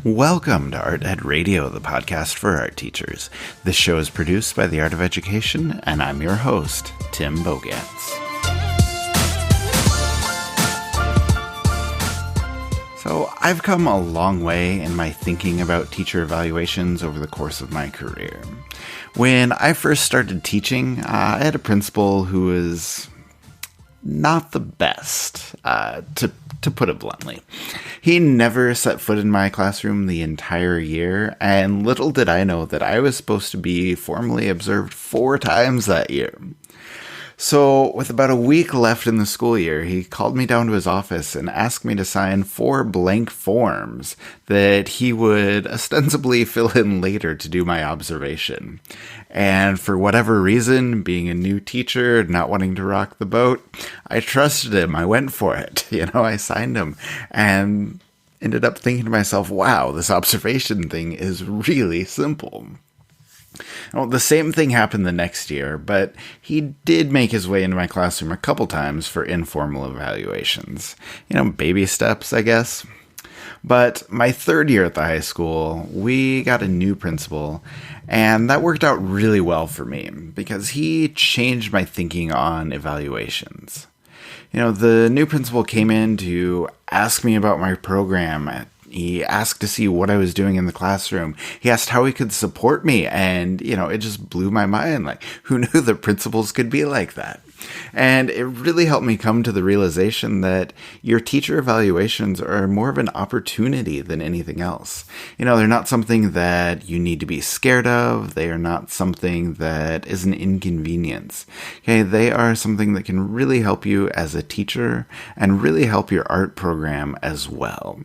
Welcome to Art Ed Radio, the podcast for art teachers. This show is produced by the Art of Education, and I'm your host, Tim Bogantz. So I've come a long way in my thinking about teacher evaluations over the course of my career. When I first started teaching, I had a principal who was not the best, to put it bluntly. He never set foot in my classroom the entire year, and little did I know that I was supposed to be formally observed 4 times that year. So, with about a week left in the school year, he called me down to his office and asked me to sign 4 blank forms that he would ostensibly fill in later to do my observation. And for whatever reason, being a new teacher, not wanting to rock the boat, I trusted him. I went for it. I signed them and ended up thinking to myself, wow, this observation thing is really simple. Well, the same thing happened the next year, but he did make his way into my classroom a couple times for informal evaluations. Baby steps, I guess. But my 3rd year at the high school, we got a new principal, and that worked out really well for me because he changed my thinking on evaluations. The new principal came in to ask me about my program. He asked to see what I was doing in the classroom. He asked how he could support me. And, it just blew my mind. Like, who knew the principals could be like that? And it really helped me come to the realization that your teacher evaluations are more of an opportunity than anything else. They're not something that you need to be scared of. They are not something that is an inconvenience. Okay, they are something that can really help you as a teacher and really help your art program as well.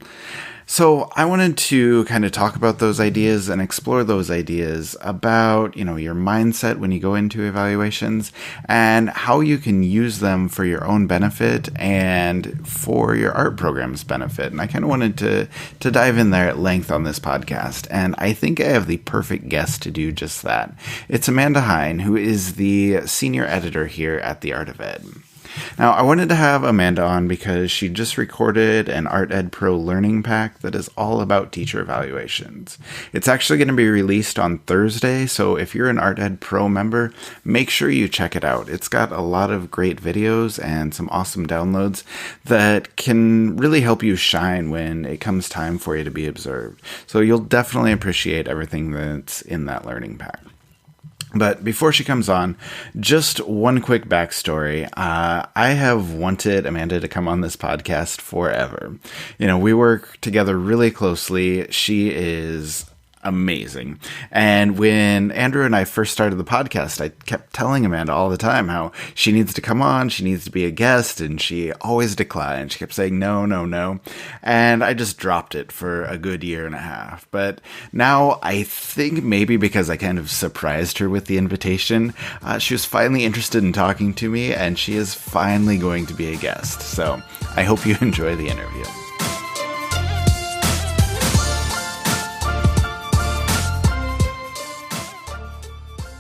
So I wanted to kind of talk about those ideas and explore those ideas about, your mindset when you go into evaluations and how you can use them for your own benefit and for your art program's benefit. And I kind of wanted to dive in there at length on this podcast. And I think I have the perfect guest to do just that. It's Amanda Heyn, who is the senior editor here at the Art of Ed. Now, I wanted to have Amanda on because she just recorded an Art Ed Pro learning pack that is all about teacher evaluations. It's actually going to be released on Thursday, so if you're an Art Ed Pro member, make sure you check it out. It's got a lot of great videos and some awesome downloads that can really help you shine when it comes time for you to be observed. So you'll definitely appreciate everything that's in that learning pack. But before she comes on, just one quick backstory. I have wanted Amanda to come on this podcast forever. We work together really closely. She is amazing. And when Andrew and I first started the podcast, I kept telling Amanda all the time how she needs to come on, she needs to be a guest, and she always declined. She kept saying no, no, no. And I just dropped it for a good year and a half. But now I think maybe because I kind of surprised her with the invitation, she was finally interested in talking to me, and she is finally going to be a guest. So I hope you enjoy the interview.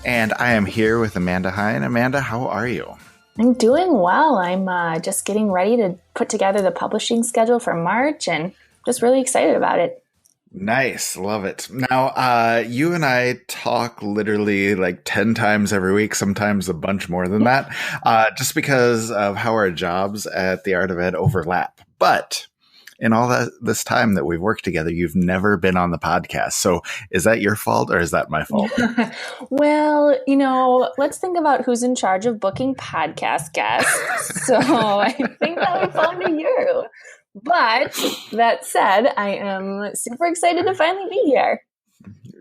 And I am here with Amanda Heyn. Amanda, how are you? I'm doing well. I'm just getting ready to put together the publishing schedule for March and just really excited about it. Nice. Love it. Now, you and I talk literally like 10 times every week, sometimes a bunch more than that, just because of how our jobs at the Art of Ed overlap. But in all this time that we've worked together, you've never been on the podcast. So is that your fault or is that my fault? Well, let's think about who's in charge of booking podcast guests. So I think that would fall to you. But that said, I am super excited to finally be here.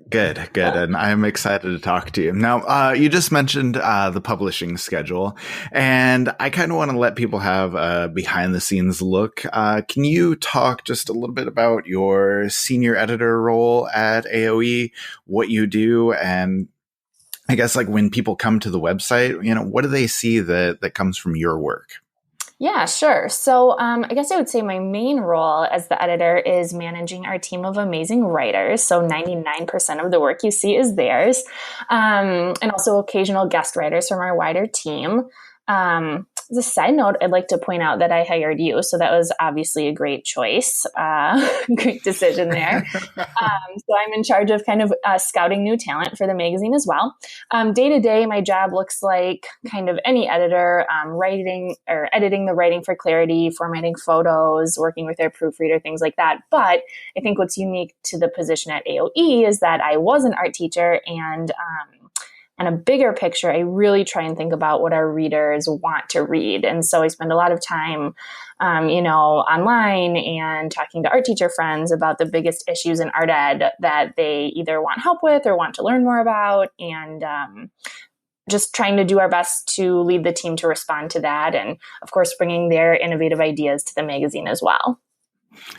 Good. And I'm excited to talk to you. Now, you just mentioned the publishing schedule, and I kind of want to let people have a behind-the-scenes look. Can you talk just a little bit about your senior editor role at AOE, what you do, and I guess like when people come to the website, what do they see that comes from your work? Yeah, sure. So I guess I would say my main role as the editor is managing our team of amazing writers. So 99% of the work you see is theirs, and also occasional guest writers from our wider team. as a side note, I'd like to point out that I hired you. So that was obviously a great choice, great decision there. So I'm in charge of kind of scouting new talent for the magazine as well. Day to day, my job looks like kind of any editor, writing or editing the writing for clarity, formatting photos, working with their proofreader, things like that. But I think what's unique to the position at AOE is that I was an art teacher, and on a bigger picture, I really try and think about what our readers want to read. And so I spend a lot of time, online and talking to art teacher friends about the biggest issues in art ed that they either want help with or want to learn more about. And just trying to do our best to lead the team to respond to that. And of course, bringing their innovative ideas to the magazine as well.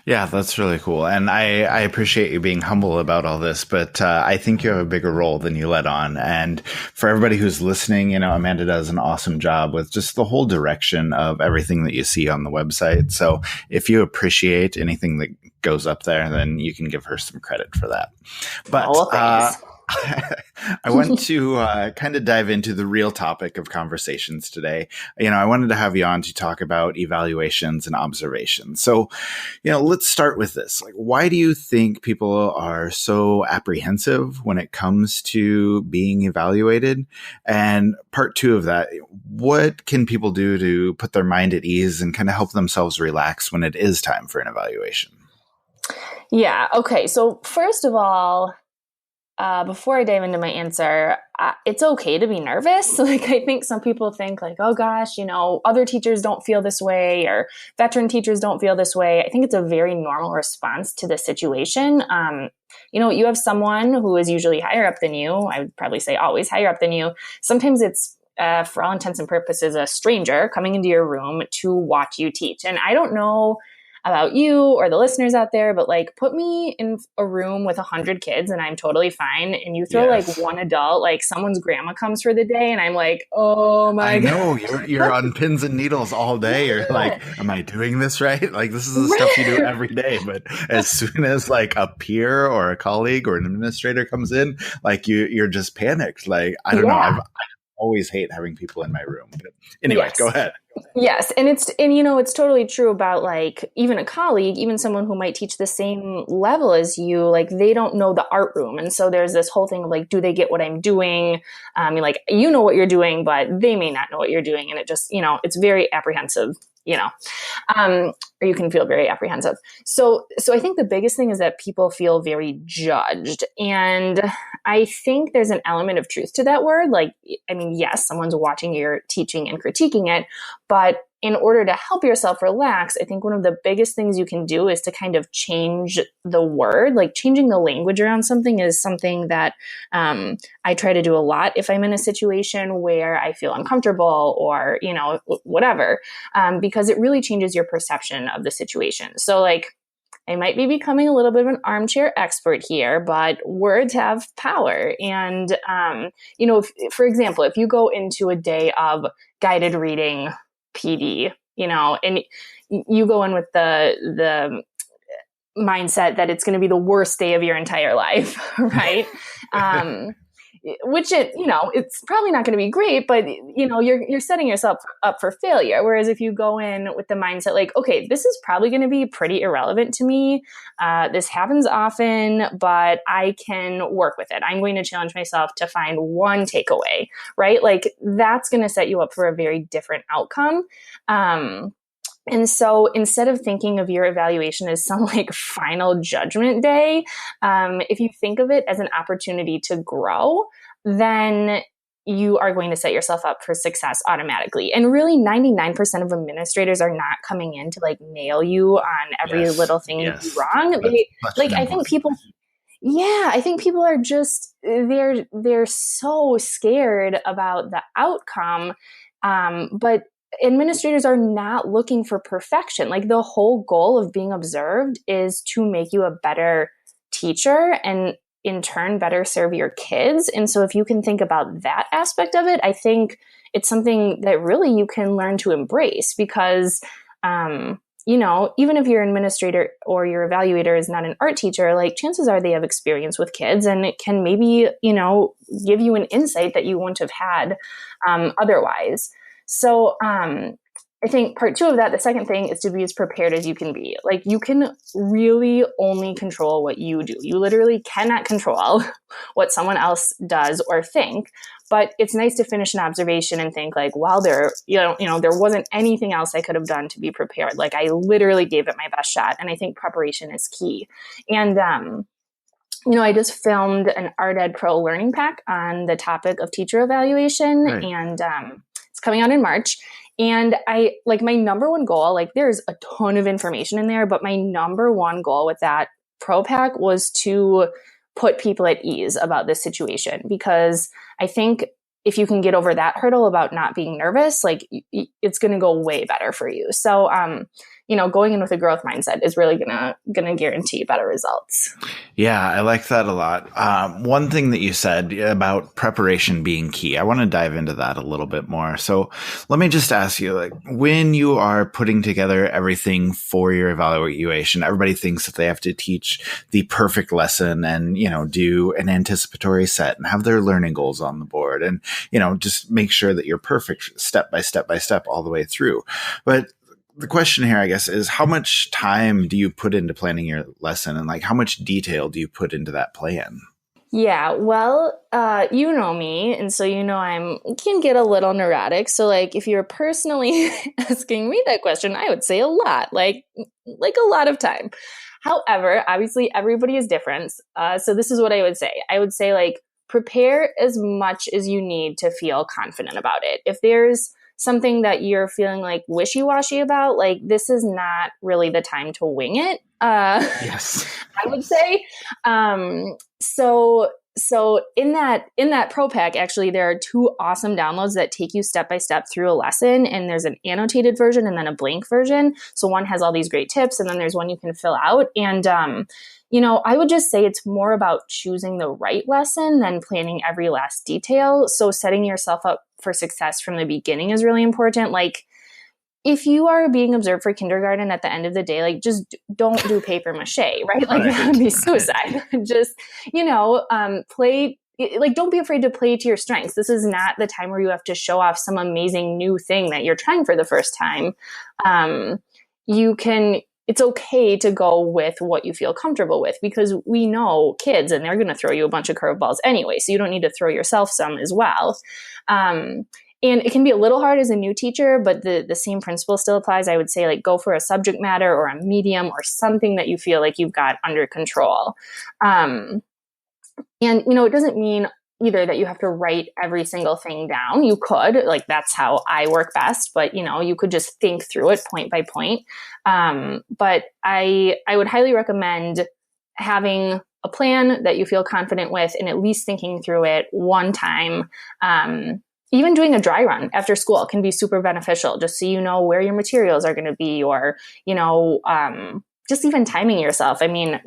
Yeah, that's really cool. And I appreciate you being humble about all this, but I think you have a bigger role than you let on. And for everybody who's listening, Amanda does an awesome job with just the whole direction of everything that you see on the website. So if you appreciate anything that goes up there, then you can give her some credit for that. But I want to kind of dive into the real topic of conversations today. I wanted to have you on to talk about evaluations and observations. So, let's start with this. Like, why do you think people are so apprehensive when it comes to being evaluated? And part two of that, what can people do to put their mind at ease and kind of help themselves relax when it is time for an evaluation? Yeah. Okay. So first of all, before I dive into my answer, it's okay to be nervous. Like, I think some people think like, oh gosh, other teachers don't feel this way, or veteran teachers don't feel this way. I think it's a very normal response to the situation. You have someone who is usually higher up than you. I would probably say always higher up than you. Sometimes it's, for all intents and purposes, a stranger coming into your room to watch you teach. And I don't know about you or the listeners out there, but like, put me in a room with 100 kids and I'm totally fine. And you throw like one adult, like someone's grandma comes for the day, and I'm like, oh my God. I know you're on pins and needles all day. You're like, am I doing this right? Like, this is the stuff you do every day. But as soon as like a peer or a colleague or an administrator comes in, like you're just panicked. Like, I don't know. I always hate having people in my room. But anyway, go ahead. Yes. And it's totally true about like even a colleague, even someone who might teach the same level as you, like they don't know the art room. And so there's this whole thing of like, do they get what I'm doing? Like, what you're doing, but they may not know what you're doing. And it just, it's very apprehensive, or you can feel very apprehensive. So I think the biggest thing is that people feel very judged. And I think there's an element of truth to that word. Like, yes, someone's watching your teaching and critiquing it, but in order to help yourself relax, I think one of the biggest things you can do is to kind of change the word. Like, changing the language around something is something that I try to do a lot if I'm in a situation where I feel uncomfortable or, whatever, because it really changes your perception of the situation. So like, I might be becoming a little bit of an armchair expert here, but words have power. And, for example, if you go into a day of guided reading PD, and you go in with the mindset that it's going to be the worst day of your entire life, right? Which it's probably not going to be great, but you're setting yourself up for failure. Whereas if you go in with the mindset like, okay, this is probably going to be pretty irrelevant to me. This happens often, but I can work with it. I'm going to challenge myself to find one takeaway, right? Like, that's going to set you up for a very different outcome. And so instead of thinking of your evaluation as some like final judgment day, if you think of it as an opportunity to grow, then you are going to set yourself up for success automatically. And really 99% of administrators are not coming in to like nail you on every little thing you do wrong. I think people are just, they're so scared about the outcome. But administrators are not looking for perfection. Like, the whole goal of being observed is to make you a better teacher and in turn better serve your kids. And so if you can think about that aspect of it, I think it's something that really you can learn to embrace because, even if your administrator or your evaluator is not an art teacher, like chances are they have experience with kids and it can maybe, give you an insight that you wouldn't have had otherwise. So I think part 2 of that, the second thing, is to be as prepared as you can be. Like, you can really only control what you do. You literally cannot control what someone else does or think. But it's nice to finish an observation and think like, wow, there wasn't anything else I could have done to be prepared. Like, I literally gave it my best shot. And I think preparation is key. And I just filmed an Art Ed Pro learning pack on the topic of teacher evaluation, right. And it's coming out in March. And I like my number one goal, like there's a ton of information in there, but my number one goal with that pro pack was to put people at ease about this situation, because I think if you can get over that hurdle about not being nervous, like it's going to go way better for you. So, going in with a growth mindset is really gonna guarantee better results. Yeah, I like that a lot. One thing that you said about preparation being key, I want to dive into that a little bit more. So let me just ask you, like, when you are putting together everything for your evaluation, everybody thinks that they have to teach the perfect lesson and, do an anticipatory set and have their learning goals on the board and, just make sure that you're perfect step by step by step all the way through. But the question here, I guess, is how much time do you put into planning your lesson, and like how much detail do you put into that plan? Yeah, well, you know me, and so I can get a little neurotic. So like if you're personally asking me that question, I would say a lot, like a lot of time. However, obviously everybody is different. So this is what I would say. I would say like prepare as much as you need to feel confident about it. If there's something that you're feeling like wishy-washy about, like this is not really the time to wing it. Yes, I would say. So in that pro pack, actually, there are 2 awesome downloads that take you step by step through a lesson. And there's an annotated version and then a blank version. So one has all these great tips, and then there's one you can fill out. And I would just say it's more about choosing the right lesson than planning every last detail. So setting yourself up for success from the beginning is really important. Like if you are being observed for kindergarten at the end of the day, like just don't do paper mache, right? Like that would be suicide. Just, play, like don't be afraid to play to your strengths. This is not the time where you have to show off some amazing new thing that you're trying for the first time. It's okay to go with what you feel comfortable with, because we know kids and they're going to throw you a bunch of curveballs anyway. So you don't need to throw yourself some as well. And it can be a little hard as a new teacher, but the same principle still applies. I would say like go for a subject matter or a medium or something that you feel like you've got under control. And, it doesn't mean either that you have to write every single thing down. You could, like, that's how I work best, but you could just think through it point by point. But I would highly recommend having a plan that you feel confident with and at least thinking through it one time. Even doing a dry run after school can be super beneficial, just so you know where your materials are going to be, or, just even timing yourself. I mean,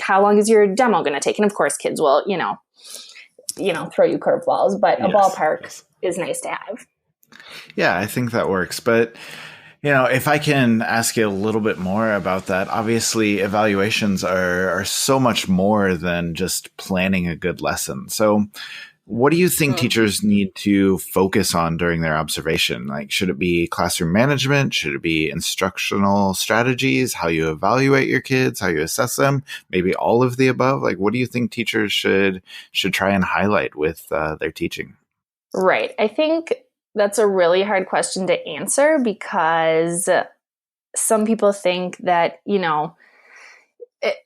how long is your demo going to take? And of course, kids will, throw you curveballs, but a ballpark is nice to have. Yeah, I think that works. But, if I can ask you a little bit more about that, obviously evaluations are so much more than just planning a good lesson. So what do you think teachers need to focus on during their observation? Like, should it be classroom management? Should it be instructional strategies, how you evaluate your kids, how you assess them, maybe all of the above? Like, what do you think teachers should try and highlight with their teaching? Right. I think that's a really hard question to answer, because some people think that,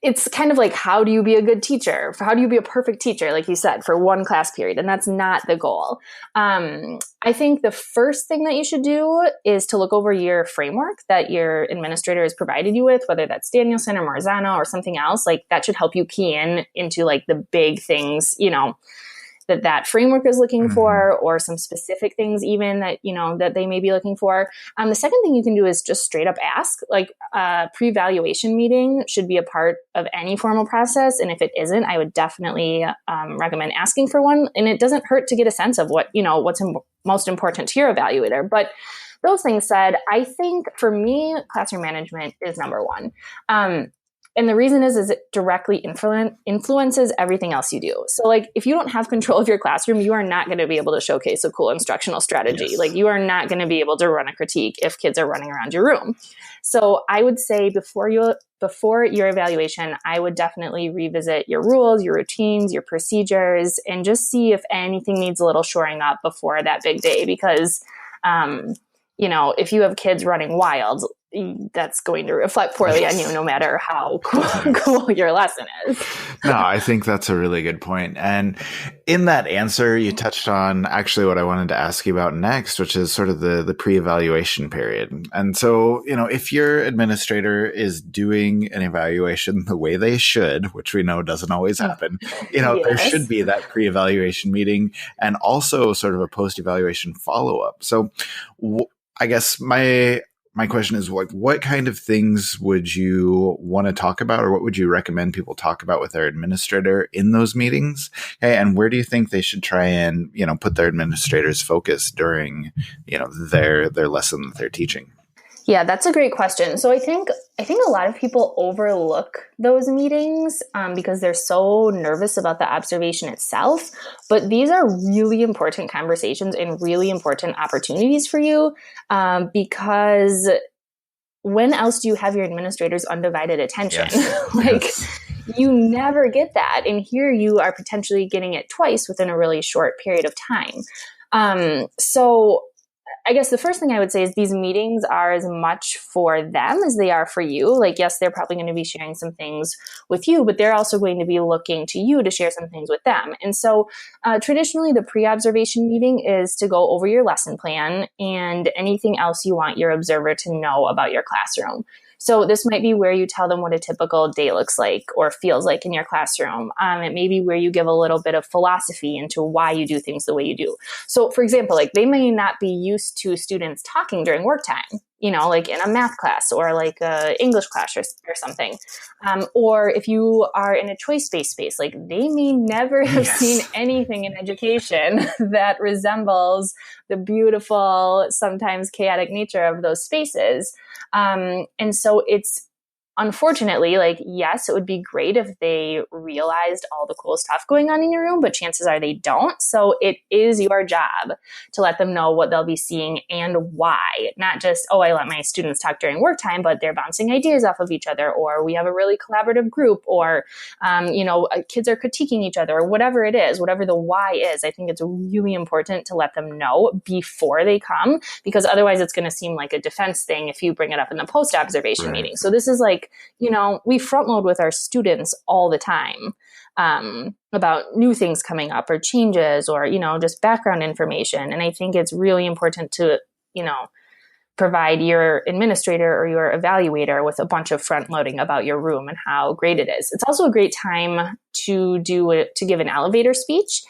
it's kind of like, how do you be a good teacher? How do you be a perfect teacher, like you said, for one class period? And that's not the goal. I think the first thing that you should do is to look over your framework that your administrator has provided you with, whether that's Danielson or Marzano or something else. Like that should help you key into like the big things, that framework is looking for, or some specific things even that, that they may be looking for. The second thing you can do is just straight up ask. Like a pre-evaluation meeting should be a part of any formal process. And if it isn't, I would definitely recommend asking for one. And it doesn't hurt to get a sense of what, what's most important to your evaluator. But those things said, I think for me, classroom management is number one. And the reason is it directly influences everything else you do. So like if you don't have control of your classroom, you are not going to be able to showcase a cool instructional strategy. Yes. Like you are not going to be able to run a critique if kids are running around your room. So I would say before your evaluation, I would definitely revisit your rules, your routines, your procedures, and just see if anything needs a little shoring up before that big day. Because, if you have kids running wild, that's going to reflect poorly on you no matter how cool your lesson is. No, I think that's a really good point. And in that answer, you touched on actually what I wanted to ask you about next, which is sort of the pre-evaluation period. And so, if your administrator is doing an evaluation the way they should, which we know doesn't always happen, Yes. There should be that pre-evaluation meeting and also sort of a post-evaluation follow-up. So I guess my question is, what kind of things would you want to talk about, or what would you recommend people talk about with their administrator in those meetings? Okay, and where do you think they should try and, put their administrator's focus during, their lesson that they're teaching? Yeah, that's a great question. So I think a lot of people overlook those meetings because they're so nervous about the observation itself. But these are really important conversations and really important opportunities for you because when else do you have your administrator's undivided attention? Yes. You never get that. And here you are potentially getting it twice within a really short period of time. So I guess the first thing I would say is these meetings are as much for them as they are for you. Like, yes, they're probably going to be sharing some things with you, but they're also going to be looking to you to share some things with them. And so traditionally, the pre-observation meeting is to go over your lesson plan and anything else you want your observer to know about your classroom. So this might be where you tell them what a typical day looks like or feels like in your classroom. It may be where you give a little bit of philosophy into why you do things the way you do. So for example, like they may not be used to students talking during work time, like in a math class or like a English class or something. Or if you are in a choice-based space, like they may never have seen anything in education that resembles the beautiful, sometimes chaotic nature of those spaces. And so it's unfortunately, like, yes, it would be great if they realized all the cool stuff going on in your room, but chances are they don't. So it is your job to let them know what they'll be seeing and why. Not just, oh, I let my students talk during work time, but they're bouncing ideas off of each other, or we have a really collaborative group, or, kids are critiquing each other, or whatever it is, whatever the why is. I think it's really important to let them know before they come, because otherwise it's going to seem like a defense thing if you bring it up in the post-observation meeting. So this is like, we front load with our students all the time about new things coming up or changes or, just background information. And I think it's really important to, provide your administrator or your evaluator with a bunch of front loading about your room and how great it is. It's also a great time to give an elevator speech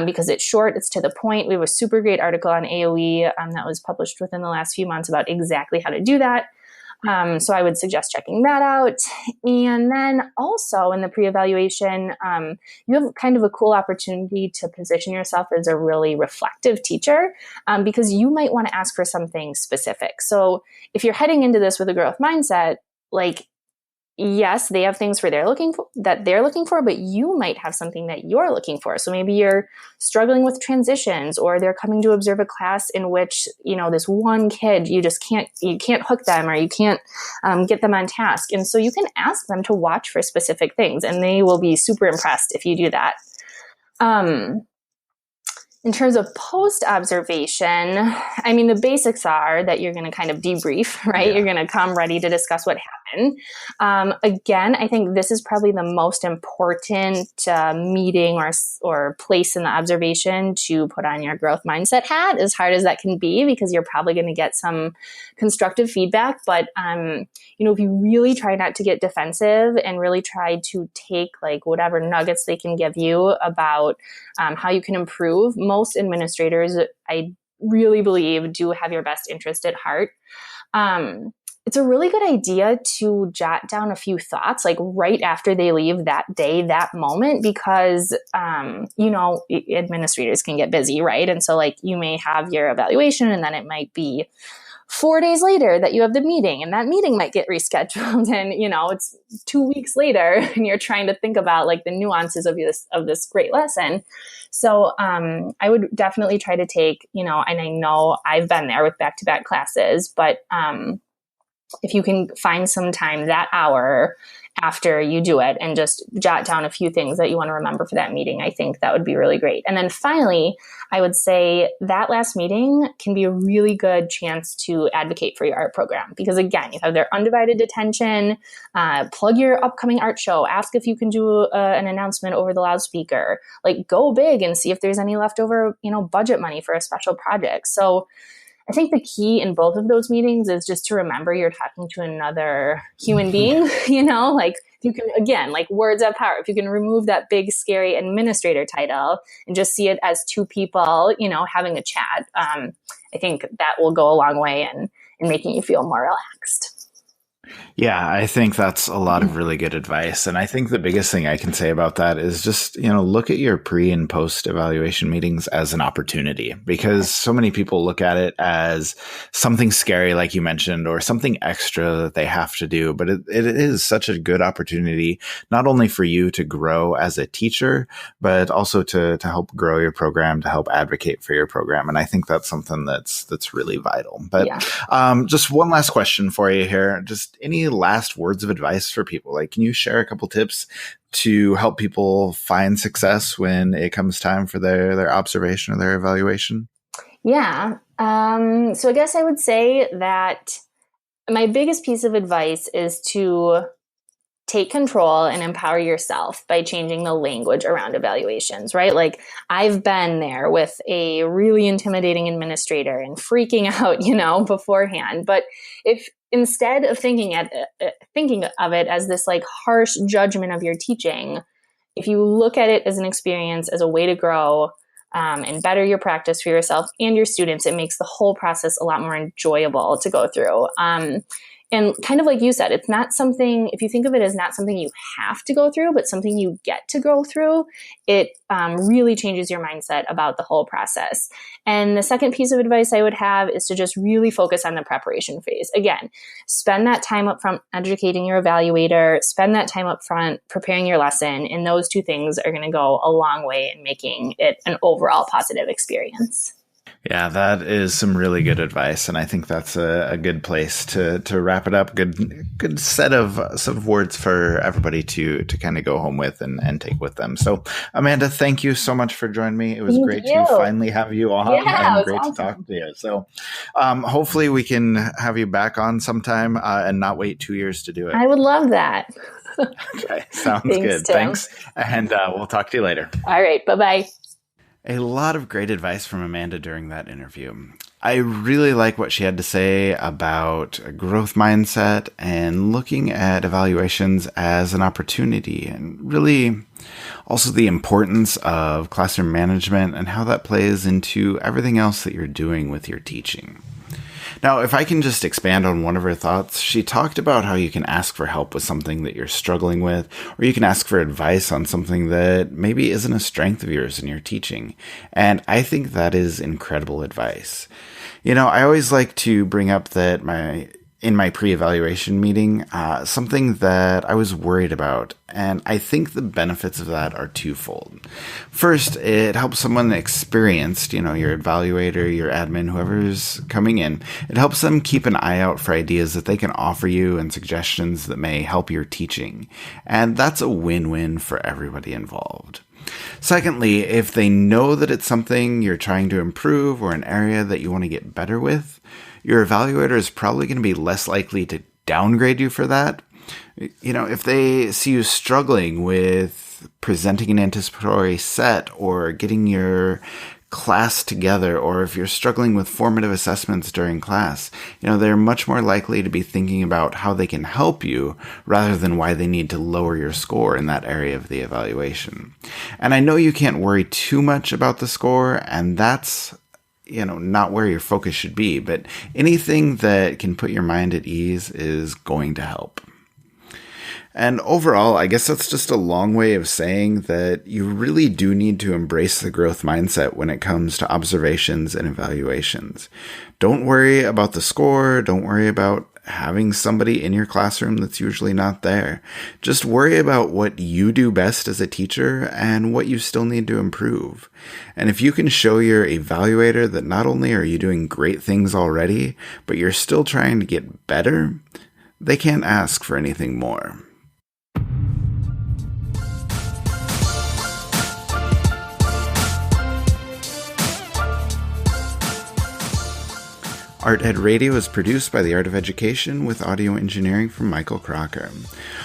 because it's short, it's to the point. We have a super great article on AOE that was published within the last few months about exactly how to do that. So I would suggest checking that out. And then also in the pre-evaluation, you have kind of a cool opportunity to position yourself as a really reflective teacher because you might want to ask for something specific. So if you're heading into this with a growth mindset, like, yes, they have things they're looking for, but you might have something that you're looking for. So maybe you're struggling with transitions, or they're coming to observe a class in which, this one kid, you can't hook them, or you can't get them on task. And so you can ask them to watch for specific things, and they will be super impressed if you do that. In terms of post-observation, the basics are that you're going to kind of debrief, right? Yeah. You're going to come ready to discuss what happened. Again, I think this is probably the most important meeting or place in the observation to put on your growth mindset hat, as hard as that can be, because you're probably going to get some constructive feedback. But, if you really try not to get defensive and really try to take like whatever nuggets they can give you about how you can improve, most administrators, I really believe, do have your best interest at heart. It's a really good idea to jot down a few thoughts, like right after they leave that day, that moment, because, administrators can get busy, right? And so like you may have your evaluation and then it might be 4 days later that you have the meeting, and that meeting might get rescheduled, and it's 2 weeks later and you're trying to think about like the nuances of this great lesson. So I would definitely try to take, and I know I've been there with back-to-back classes, but if you can find some time that hour after you do it and just jot down a few things that you want to remember for that meeting, I think that would be really great. And then finally, I would say that last meeting can be a really good chance to advocate for your art program, because again, you have their undivided attention. Plug your upcoming art show, ask if you can do an announcement over the loudspeaker, like go big and see if there's any leftover, budget money for a special project. So I think the key in both of those meetings is just to remember you're talking to another human being, like if you can, again, like words have power. If you can remove that big, scary administrator title and just see it as two people, having a chat, I think that will go a long way in making you feel more relaxed. Yeah, I think that's a lot of really good advice. And I think the biggest thing I can say about that is just, look at your pre and post evaluation meetings as an opportunity, because so many people look at it as something scary, like you mentioned, or something extra that they have to do. But it is such a good opportunity, not only for you to grow as a teacher, but also to help grow your program, to help advocate for your program. And I think that's something that's really vital. But just one last question for you here. Just any last words of advice for people? Like, can you share a couple tips to help people find success when it comes time for their observation or their evaluation? Yeah. So I guess I would say that my biggest piece of advice is to take control and empower yourself by changing the language around evaluations, right? Like I've been there with a really intimidating administrator and freaking out, beforehand. But if instead of thinking of it as this like harsh judgment of your teaching, if you look at it as an experience, as a way to grow and better your practice for yourself and your students, it makes the whole process a lot more enjoyable to go through. And kind of like you said, it's not something, if you think of it as not something you have to go through, but something you get to go through, it really changes your mindset about the whole process. And the second piece of advice I would have is to just really focus on the preparation phase. Again, spend that time up front educating your evaluator, spend that time up front preparing your lesson, and those two things are going to go a long way in making it an overall positive experience. Yeah, that is some really good advice, and I think that's a good place to wrap it up. Good set of words for everybody to kind of go home with and take with them. So, Amanda, thank you so much for joining me. It was great to finally have you on, and great to talk to you. So, hopefully we can have you back on sometime and not wait 2 years to do it. I would love that. Okay, sounds good. Tim. Thanks, and we'll talk to you later. All right, bye-bye. A lot of great advice from Amanda during that interview. I really like what she had to say about a growth mindset and looking at evaluations as an opportunity, and really also the importance of classroom management and how that plays into everything else that you're doing with your teaching. Now, if I can just expand on one of her thoughts, she talked about how you can ask for help with something that you're struggling with, or you can ask for advice on something that maybe isn't a strength of yours in your teaching. And I think that is incredible advice. I always like to bring up that in my pre-evaluation meeting, something that I was worried about, and I think the benefits of that are twofold. First, it helps someone experienced, your evaluator, your admin, whoever's coming in, it helps them keep an eye out for ideas that they can offer you and suggestions that may help your teaching. And that's a win-win for everybody involved. Secondly, if they know that it's something you're trying to improve or an area that you want to get better with, your evaluator is probably going to be less likely to downgrade you for that. If they see you struggling with presenting an anticipatory set or getting your class together, or if you're struggling with formative assessments during class, they're much more likely to be thinking about how they can help you rather than why they need to lower your score in that area of the evaluation. And I know you can't worry too much about the score, and that's not where your focus should be, but anything that can put your mind at ease is going to help. And overall, I guess that's just a long way of saying that you really do need to embrace the growth mindset when it comes to observations and evaluations. Don't worry about the score. Don't worry about having somebody in your classroom that's usually not there. Just worry about what you do best as a teacher and what you still need to improve. And if you can show your evaluator that not only are you doing great things already, but you're still trying to get better, they can't ask for anything more. Art Ed Radio is produced by the Art of Education with audio engineering from Michael Crocker.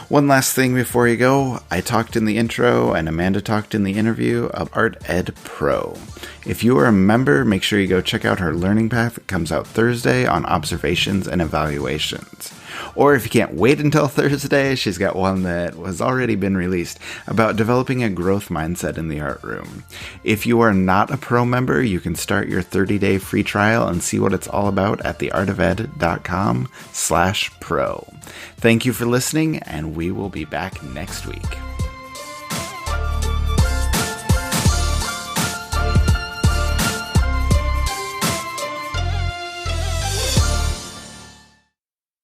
One last thing before you go, I talked in the intro and Amanda talked in the interview of Art Ed Pro. If you are a member, make sure you go check out her learning path. It comes out Thursday on observations and evaluations. Or if you can't wait until Thursday, she's got one that has already been released about developing a growth mindset in the art room. If you are not a pro member, you can start your 30-day free trial and see what it's all about at theartofed.com/pro. Thank you for listening, and we will be back next week.